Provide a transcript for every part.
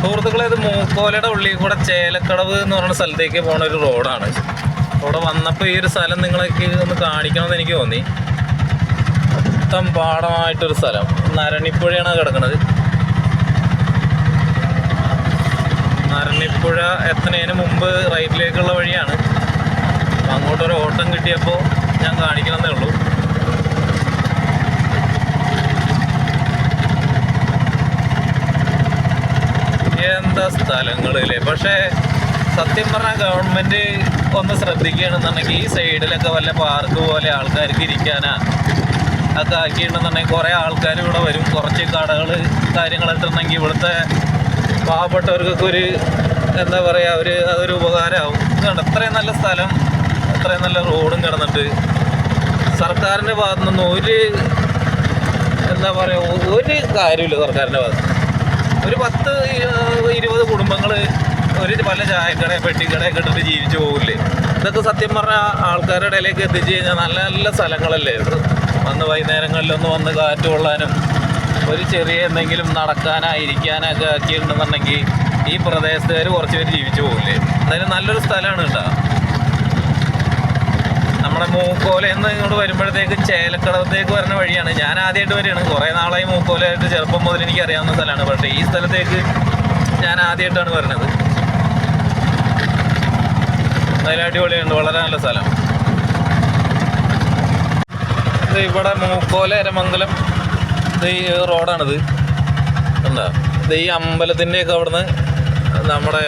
സുഹൃത്തുക്കളെ, ഇത് മൂക്കോലയുടെ ഉള്ളിൽ കൂടെ ചേലക്കടവ് എന്ന് പറയുന്ന സ്ഥലത്തേക്ക് പോണ ഒരു റോഡാണ്. അവിടെ വന്നപ്പോൾ ഈ ഒരു സ്ഥലം നിങ്ങളൊക്കെ ഒന്ന് കാണിക്കണമെന്ന് എനിക്ക് തോന്നി. മൊത്തം പാടമായിട്ടൊരു സ്ഥലം, നരണിപ്പുഴയാണ് കിടക്കുന്നത്. നരണിപ്പുഴ എത്തുന്നതിന് മുമ്പ് റൈറ്റിലേക്കുള്ള വഴിയാണ്. അങ്ങോട്ടൊരു ഓട്ടം കിട്ടിയപ്പോൾ ഞാൻ കാണിക്കണമെന്നേ ഉള്ളൂ. എന്താ സ്ഥലങ്ങളില്ലേ. പക്ഷേ സത്യം പറഞ്ഞാൽ ഗവൺമെൻറ് ഒന്ന് ശ്രദ്ധിക്കുകയാണെന്നുണ്ടെങ്കിൽ ഈ സൈഡിലൊക്കെ വല്ല പാർക്ക് പോലെ ആൾക്കാർക്ക് ഇരിക്കാനാ ഒക്കെ ആക്കിയിട്ടുണ്ടെന്നുണ്ടെങ്കിൽ കുറേ ആൾക്കാർ ഇവിടെ വരും. കുറച്ച് കടകൾ കാര്യങ്ങളിട്ടുണ്ടെങ്കിൽ ഇവിടുത്തെ പാവപ്പെട്ടവർക്കൊക്കെ ഒരു എന്താ പറയുക, അതൊരു ഉപകാരമാവും. ഇതുകൊണ്ട് ഇത്രയും നല്ല സ്ഥലം, ഇത്രയും നല്ല റോഡും കിടന്നിട്ട് സർക്കാരിൻ്റെ ഭാഗത്തു നിന്ന് ഒരു എന്താ പറയുക, ഒരു കാര്യമില്ല. സർക്കാരിൻ്റെ ഭാഗത്ത് ഒരു 10-20 കുടുംബങ്ങൾ ഒരു പല ചായക്കട പെട്ടിക്കടയൊക്കെ ഇട്ടിട്ട് ജീവിച്ചു പോകില്ലേ. ഇതൊക്കെ സത്യം പറഞ്ഞാൽ ആൾക്കാരുടെ ഇടയിലേക്ക് എത്തിച്ചു കഴിഞ്ഞാൽ നല്ല നല്ല സ്ഥലങ്ങളല്ലേ ഇത്. വന്ന് വൈകുന്നേരങ്ങളിലൊന്ന് വന്ന് കാറ്റ് കൊള്ളാനും ഒരു ചെറിയ എന്തെങ്കിലും നടക്കാനായിരിക്കാനൊക്കെ ആക്കിയിട്ടുണ്ടെന്നുണ്ടെങ്കിൽ ഈ പ്രദേശത്തുകാർ കുറച്ച് പേര് ജീവിച്ചു പോകില്ലേ. എന്തായാലും നല്ലൊരു സ്ഥലമാണ് കേട്ടോ. നമ്മുടെ മൂക്കോലയെന്ന് ഇങ്ങോട്ട് വരുമ്പോഴത്തേക്ക് ചേലക്കടവത്തേക്ക് വരുന്ന വഴിയാണ്. ഞാൻ ആദ്യമായിട്ട് വരികയാണ്. കുറേ നാളായി മൂക്കോലയായിട്ട് ചെറുപ്പം മുതൽ എനിക്ക് അറിയാവുന്ന സ്ഥലമാണ്. പക്ഷേ ഈ സ്ഥലത്തേക്ക് ഞാൻ ആദ്യമായിട്ടാണ് വരുന്നത്. നല്ല അടിപൊളിയുണ്ട്, വളരെ നല്ല സ്ഥലം. ഇത് ഇവിടെ മൂക്കോല എരമംഗലം ഇത് ഈ റോഡാണിത്. എന്താ ഇത് ഈ അമ്പലത്തിൻ്റെയൊക്കെ അവിടുന്ന് നമ്മുടെ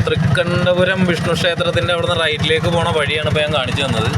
തൃക്കണ്ഠപുരം വിഷ്ണു ക്ഷേത്രത്തിൻ്റെ അവിടുന്ന് റൈറ്റിലേക്ക് പോണ വഴിയാണ് ഇപ്പോൾ ഞാൻ കാണിച്ചു തന്നത്.